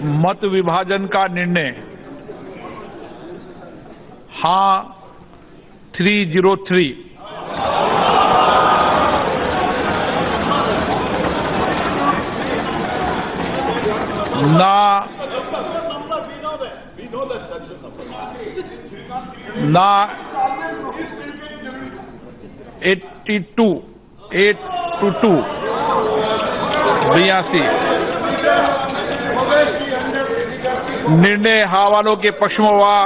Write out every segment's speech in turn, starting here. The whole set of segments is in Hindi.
मत विभाजन का निर्णय हाँ 303, ना 82, 82, 82 निर्णय हाँ वालों के पक्ष में हुआ।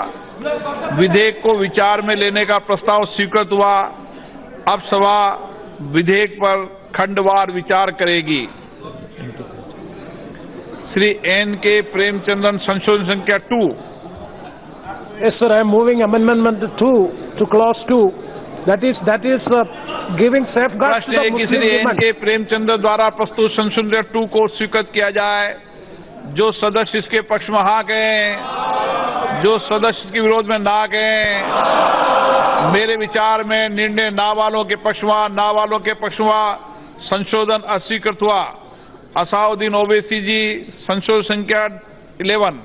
विधेयक को विचार में लेने का प्रस्ताव स्वीकृत हुआ। अब सभा विधेयक पर खंडवार विचार करेगी। श्री एन के प्रेमचंद्रन संशोधन संख्या 2। Yes, sir. I am moving amendment 2 to clause 2. That is giving safeguards to the Muslim Shri N women. K Premchandra द्वारा प्रस्तुत संशोधन 2 को स्वीकृत किया जाए। जो सदस्य इसके पक्ष में हाँ कहें, जो सदस्य इसके विरोध में ना कहें। मेरे विचार में निर्णय ना वालों के पक्ष में, ना वालों के पक्ष में संशोधन अस्वीकृत हुआ। असाउद्दीन ओवैसी जी संशोधन संख्या 11।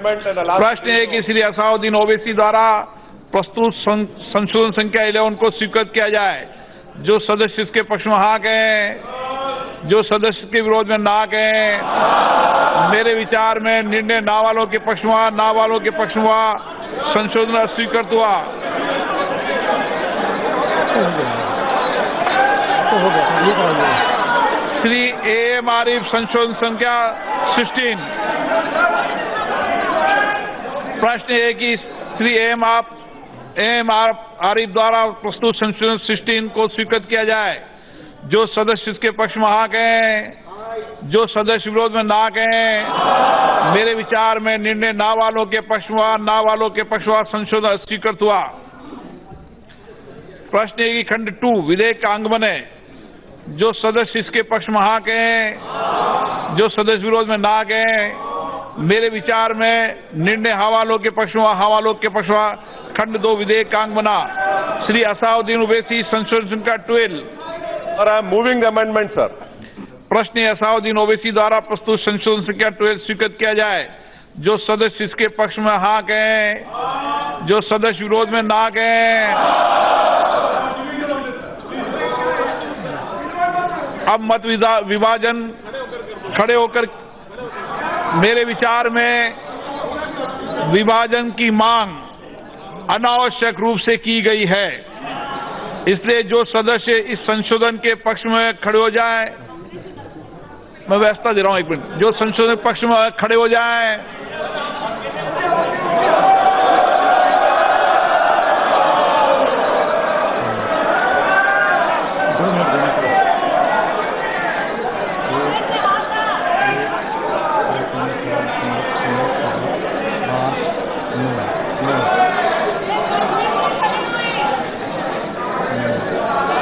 प्रश्न है कि श्री असाउद्दीन ओवैसी द्वारा प्रस्तुत संशोधन संख्या 11 को स्वीकृत किया जाए। जो सदस्य इसके पक्ष में हाँ कहें, जो सदस्य के विरोध में ना कहें। मेरे विचार में निर्णय ना वालों के पक्ष में, ना वालों के पक्ष में संशोधन अस्वीकृत हुआ। श्री एम आरिफ संशोधन संख्या 16। प्रश्न है कि श्री एम आरिफ द्वारा प्रस्तुत संशोधन 16 को स्वीकृत किया जाए। जो सदस्य इसके पक्ष में हाँ कहें, जो सदस्य विरोध में ना कहें। मेरे विचार में निर्णय ना वालों के पक्ष में, ना वालों के पक्ष में संशोधन स्वीकृत हुआ। प्रश्न है कि खंड 2 विधेयक का अंग बने। जो सदस्य इसके पक्ष में हाँ कहें, जो सदस्य विरोध में ना कहें। मेरे विचार में निर्णय हाँ वालों के पक्ष में, हाँ वालों के पक्ष में खंड 2 विधेयक का अंग बना। श्री असाउद्दीन ओवैसी संशोधन संख्या 12। Sir, I am moving the amendment, sir. प्रश्न है असाउद्दीन ओवैसी द्वारा प्रस्तुत संशोधन संख्या 12 स्वीकृत किया जाए। जो सदस्य इसके पक्ष में हाँ कहें, जो सदस्य विरोध में ना कहें। अब मत विभाजन खड़े होकर मेरे विचार में विभाजन की मांग अनावश्यक रूप से की गई है। इसलिए जो सदस्य इस संशोधन के पक्ष में खड़े हो जाएं, मैं व्यवस्था दे रहा हूं, एक मिनट। जो संशोधन के पक्ष में खड़े हो जाएं।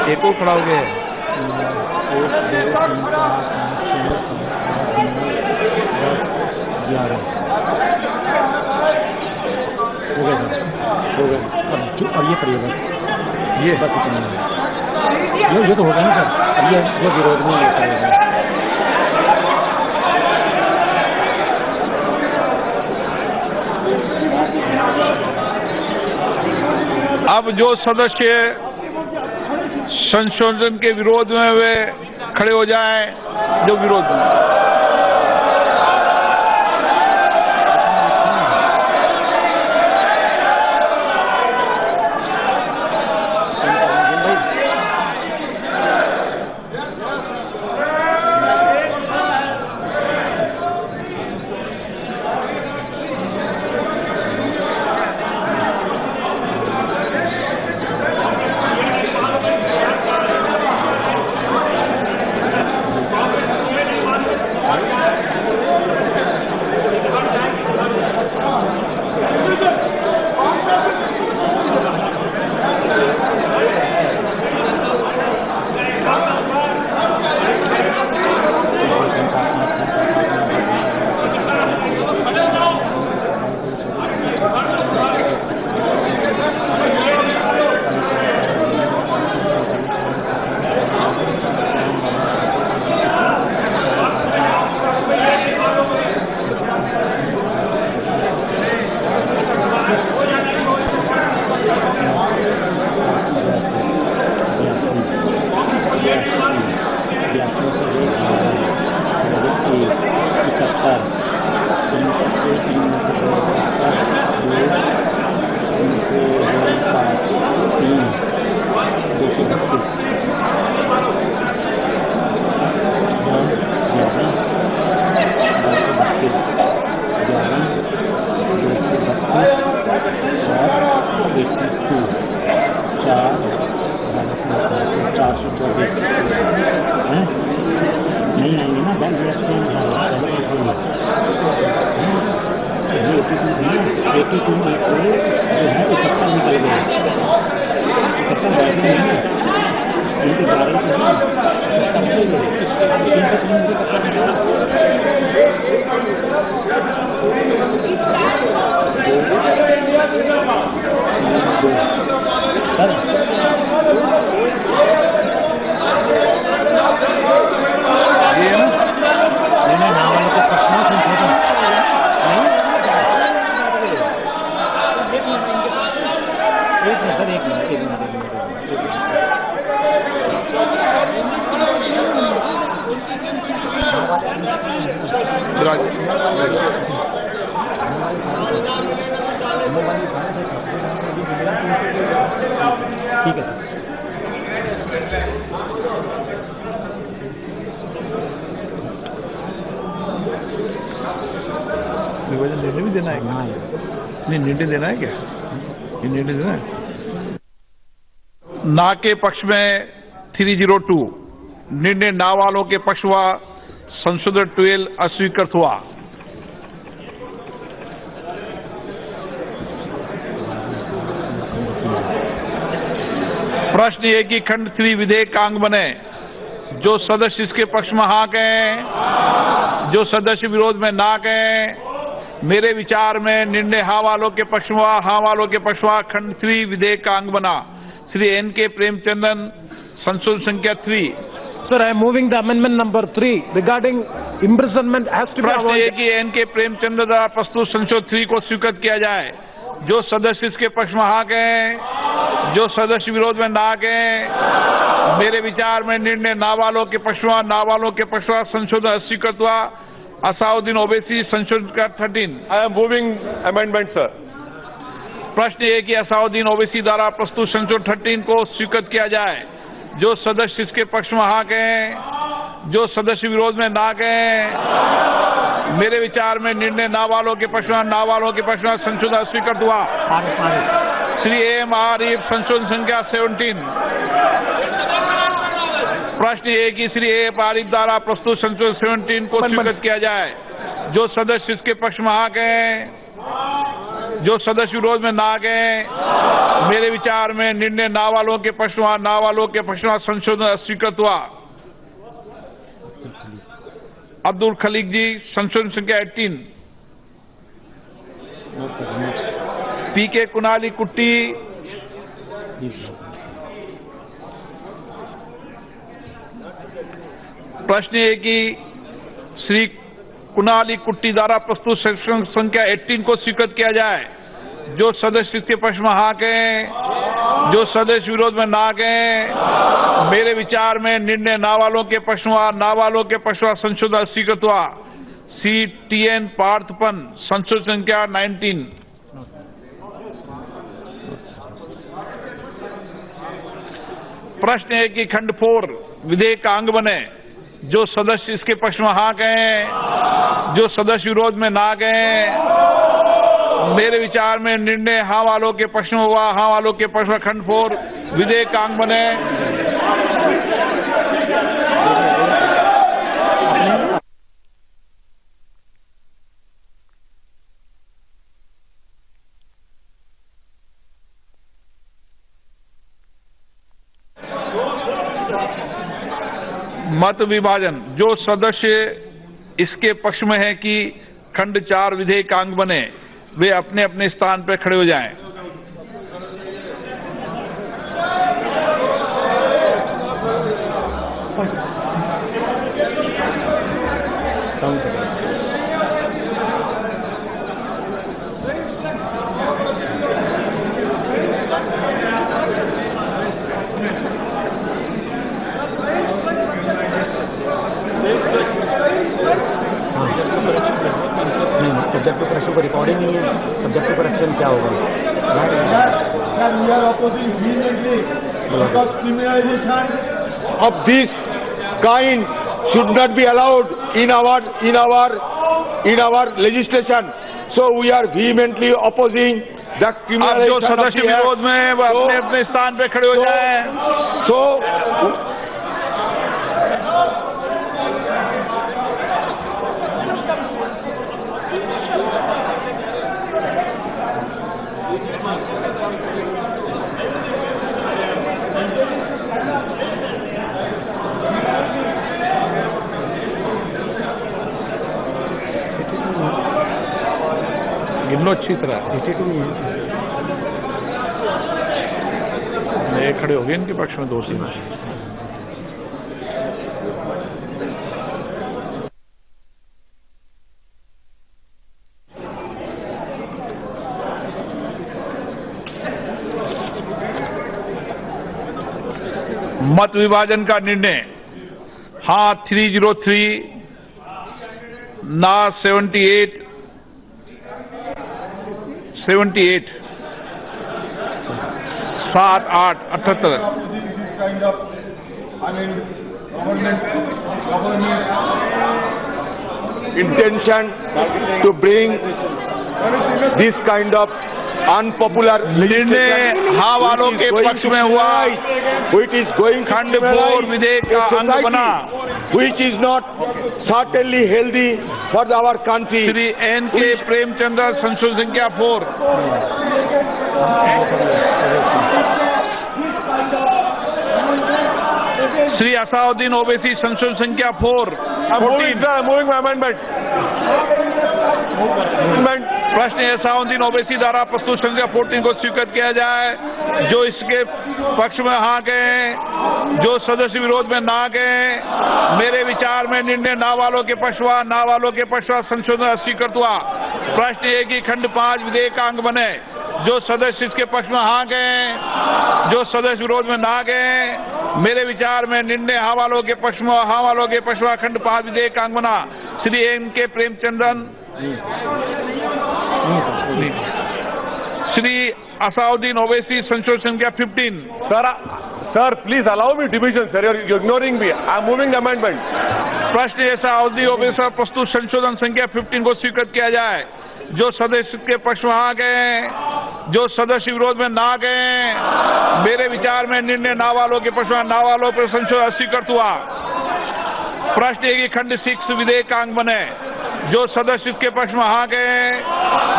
एक को खड़ा हो गया है। अब ये खड़ी होगा, ये तो होगा ना सर। अब ये विरोध में करेगा। अब जो सदस्य संशोधन के विरोध में वे खड़े हो जाएं। जो विरोध में नहीं आएंगे ना बैंक निकल गया ठीक है विभाजन निर्णय भी देना है क्या? नहीं, निर्णय देना है क्या? ये निर्णय देना है। ना के पक्ष में 302, निर्णय ना वालों के पक्ष हुआ, संशोधन 12 अस्वीकृत हुआ। प्रश्न ये कि खंड 3 विधेयक का अंग बने। जो सदस्य इसके पक्ष में हाँ कहें, जो सदस्य विरोध में ना कहें। मेरे विचार में निर्णय हाँ वालों के पक्ष हुआ, हाँ वालों के पक्ष हुआ, खंड 3 विधेयक का अंग बना। श्री एन के प्रेमचंदन, संशोधन संख्या 3। Sir, I am moving the amendment number 3 regarding imprisonment has to be प्रश्न ये avoided. कि एन के प्रेमचंद द्वारा प्रस्तुत संशोधन 3 को स्वीकृत किया जाए। जो सदस्य इसके पक्ष में हाँ कहें, जो सदस्य विरोध में ना कहें। मेरे विचार में निर्णय ना वालों के पक्ष में, ना वालों के पक्ष में संशोधन अस्वीकृत हुआ। असाउद्दीन ओवैसी, संशोधन 13। I am moving amendment, sir. प्रश्न ये कि असाउद्दीन ओवैसी द्वारा प्रस्तुत संशोधन 13 को स्वीकृत किया जाए। जो सदस्य इसके पक्ष में हाँ कहें, जो सदस्य विरोध में ना कहें। मेरे विचार में निर्णय ना वालों के पक्ष में, ना वालों के पक्ष में संशोधन अस्वीकृत हुआ। श्री एम आरिफ, संशोधन संख्या 17। प्रश्न ये कि श्री एम आरिफ द्वारा प्रस्तुत संशोधन 17 को स्वीकृत किया जाए। जो सदस्य इसके पक्ष में हाँ कहें, जो सदस्य विरोध में ना गए। मेरे विचार में निर्णय ना वालों के पक्ष में, ना वालों के पक्ष में संशोधन अस्वीकृत हुआ। अब्दुल खलीक जी, संशोधन संख्या 18। पी के कुनाली कुट्टी, प्रश्न है कि श्री कुनाली कुट्टी द्वारा प्रस्तुत संशोधन संख्या 18 को स्वीकृत किया जाए। जो सदस्य इसके पक्ष में हाँ कहें, जो सदस्य विरोध में ना कहें। मेरे विचार में निर्णय ना वालों के पक्ष में, ना वालों के पक्ष में संशोधन स्वीकृत हुआ। सी टी एन पार्थपन, संशोधन संख्या 19। प्रश्न है कि खंड 4 विधेयक का अंग बने। जो सदस्य इसके पक्ष में हाँ कहें, जो सदस्य विरोध में ना कहें। मेरे विचार में निर्णय हाँ वालों के पक्ष में हुआ, हाँ वालों के पक्ष में खंड 4 विधेयक का अंग बने। मत विभाजन। जो सदस्य इसके पक्ष में है कि खंड 4 विधेयक का अंग बने, वे अपने अपने स्थान पर खड़े हो जाएं। सब्जेक्ट प्रश्न को रिकॉर्डिंग नहीं है। सब्जेक्ट प्रश्न क्या होगा? Of this kind should not be allowed in our legislation. So we are vehemently opposing the अब जो criminalization of सदस्य the विरोध act. में वो अपने अपने स्थान पे खड़े हो जाएं। So, गिन लो अच्छी तरह। ये खड़े हो गए इनके पक्ष में 2 सीट। मत विभाजन का निर्णय हाँ 303, ना 78, 7, 8, 78। intention to bring this kind of unpopular निर्णय हाँ वालों के पक्ष में हुआ, which is going to खंड 4 विधेयक का अंग बना, which is not certainly healthy for our country. Shri N.K. Premchandra संशोधन संख्या 4। श्री असाउद्दीन ओवैसी संशोधन संख्या 4। Moving my amendment. प्रश्न असाउद्दीन ओवैसी द्वारा प्रस्तुत संख्या 14 को स्वीकृत किया जाए। जो इसके पक्ष में हाँ गए, जो सदस्य विरोध में ना गए, मेरे विचार में निर्णय ना वालों के पक्ष हुआ, ना वालों के पक्ष हुआ, संशोधन स्वीकृत हुआ। प्रश्न है कि खंड 5 विधेयक का अंग बने। जो सदस्य इसके पक्ष में हाँ गए, जो सदस्य विरोध में ना गए, मेरे विचार में निर्णय हाँ वालों के पक्ष में, हाँ वालों के पक्ष में खंड 5 विधेयक का अंग बना। श्री N.K. प्रेमचंद्रन, श्री असाउद्दीन ओवैसी संशोधन संख्या 15। Sir, please allow me division, sir. You're ignoring me. I'm moving the amendment. प्रश्न असाउद्दीन ओवैसी प्रस्तुत संशोधन संख्या 15 को स्वीकृत किया जाए। जो सदस्य के पक्ष में आ गए, जो सदस्य विरोध में ना गए, मेरे विचार में निर्णय ना वालों के पक्ष में, ना वालों पर संशोधन स्वीकृत हुआ। प्रश्न है कि खंड 6 विधेयक का अंग बने। जो सदस्य इसके पक्ष में हाँ गए,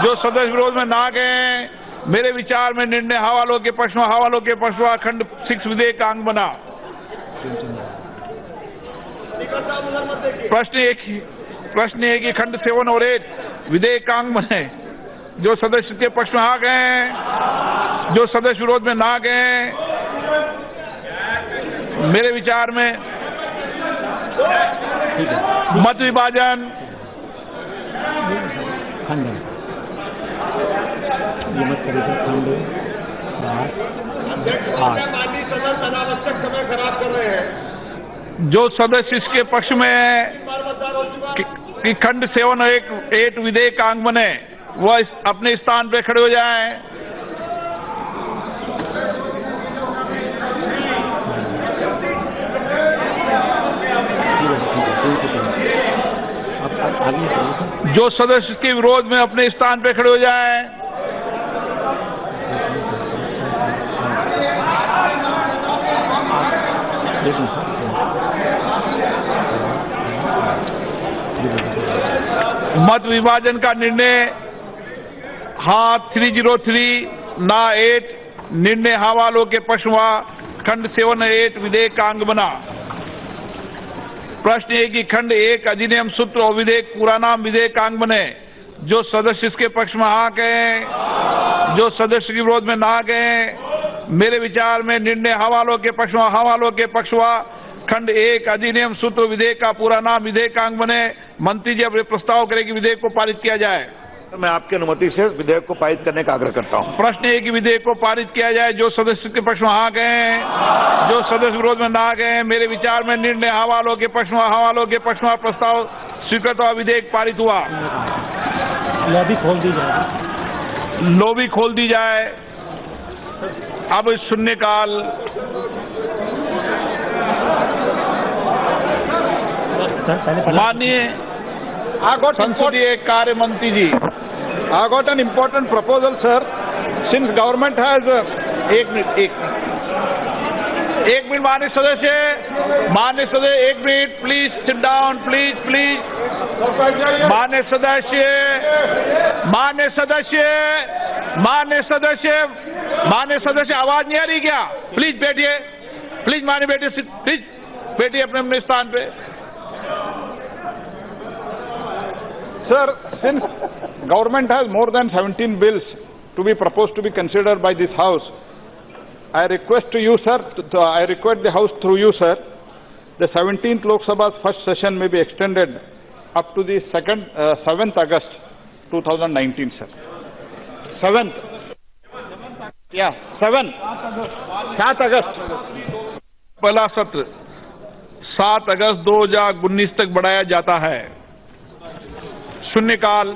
जो सदस्य विरोध में ना गए, मेरे विचार में निर्णय हाँ वालों के पक्ष में, हाँ वालों के पक्ष में खंड 6 विधेयक का अंग बना। प्रश्न है कि खंड 7 और 8 विधेयक का अंग बने। जो सदस्य के पक्ष में आ गए, जो सदस्य विरोध में ना गए, मेरे विचार में मत विभाजन जो सदस्य इसके पक्ष में है कि खंड 7 और 8 विधेयक का अंग बने, वह अपने स्थान पे खड़े हो जाएं। जो सदस्य के विरोध में अपने स्थान पे खड़े हो जाएं। मत विभाजन का निर्णय हाँ 303, ना 8, निर्णय हाँ वालों के पक्ष हुआ। खंड 7 और 8 विधेयक का अंग बना। प्रश्न है कि खंड 1 अधिनियम सूत्र और विधेयक पूरा नाम विधेयक का अंग बने। जो सदस्य इसके पक्ष में हाँ गए, जो सदस्य के विरोध में ना गए, मेरे विचार में निर्णय हाँ वालों के पक्ष में, हाँ वालों के पक्ष हुआ। खंड 1 अधिनियम सूत्र विधेयक का पूरा नाम विधेयक का अंग बने। मंत्री जी अब प्रस्ताव करें कि विधेयक को पारित किया जाए। मैं आपकी अनुमति से विधेयक को पारित करने का आग्रह करता हूं। प्रश्न है कि विधेयक को पारित किया जाए। जो सदस्य के पक्ष में हाँ गए, जो सदस्य विरोध में ना गए, मेरे विचार में निर्णय हाँ वालों के पक्ष में, हाँ वालों के पक्ष में प्रस्ताव स्वीकृत हुआ, विधेयक पारित हुआ। लॉबी खोल दी जाए, लॉबी खोल दी जाए। अब शून्यकाल। माननीय संसदीय कार्य मंत्री जी, I got an important proposal, sir. Since government has एक मिनट माननीय सदस्य, एक minute please sit down, please माननीय सदस्य आवाज नहीं आ रही क्या? प्लीज बैठिए, प्लीज माननीय बैठिए, प्लीज बैठिए अपने स्थान पे। Sir, since government has more than 17 bills to be proposed to be considered by this House, I request to you, sir, I request the House through you, sir, the 17th Lok Sabha's first session may be extended up to the 7th August 2019, sir. 7th. Yeah, 7 August. पहला सत्र 7 अगस्त 2019 तक बढ़ाया जाता है। शून्यकाल